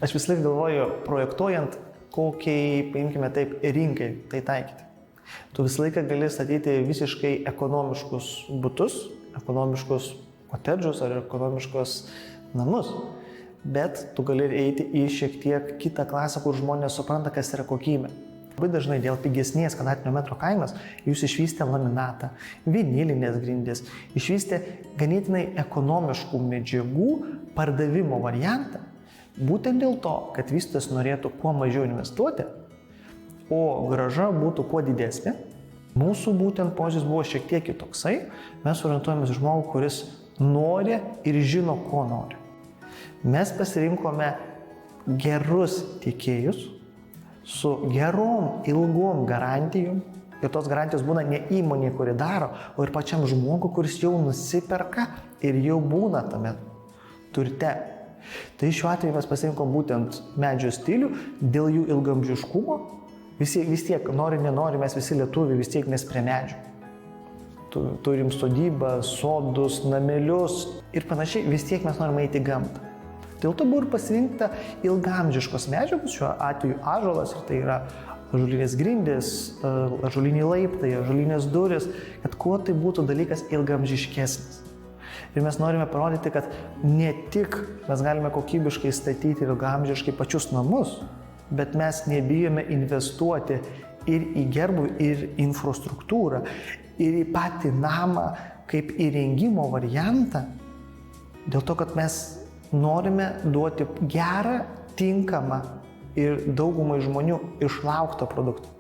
Aš vis laik galvoju, projektuojant kokiai, paimkime taip, rinkai tai taikyti. Tu visą laiką gali statyti visiškai ekonomiškus butus, ekonomiškus kotedžus ar ekonomiškus namus, bet tu gali eiti į šiek tiek kitą klasę, kur žmonės supranta, kas yra kokybė. Labai dažnai dėl pigesnės kvadratinio metro kainos jūs išvystė laminatą, vinilinės grindis, išvystė ganėtinai ekonomiškų medžiagų pardavimo variantą, būtent dėl to, kad vystytojas norėtų kuo mažiau investuoti, o grąža būtų kuo didesnė. Mūsų būtent požiūris buvo šiek tiek kitoksai, mes orientuojamės į žmogų, kuris nori ir žino, ko nori. Mes pasirinkome gerus tiekėjus su gerom, ilgom garantijom. Ir tos garantijos būna ne įmonė, kuri daro, o ir pačiam žmogui, kuris jau nusiperka ir jau būna tame turte. Tai šiuo atveju mes pasirinkom būtent medžio stilių dėl jų ilgamžiškumo. Vis tiek, nori, nenori, mes visi lietuviai vis tiek mes prie medžių. Turim sodybą, sodus, namelius ir panašiai, vis tiek mes norime eiti į gamtą. Dėl to buvo ir pasirinkta ilgamžiškos medžiagos, šiuo atveju ąžuolas, ir tai yra ąžuolinės grindys, ąžuoliniai laiptai, ąžuolinės durys, kad kuo tai būtų dalykas ilgamžiškesnis. Ir mes norime parodyti, kad ne tik mes galime kokybiškai statyti ilgamžiškai pačius namus, bet mes nebijome investuoti ir į gerbūvį, ir infrastruktūrą, ir į patį namą kaip įrengimo variantą, dėl to, kad mes norime duoti gerą, tinkamą ir daugumai žmonių išlauktą produktą.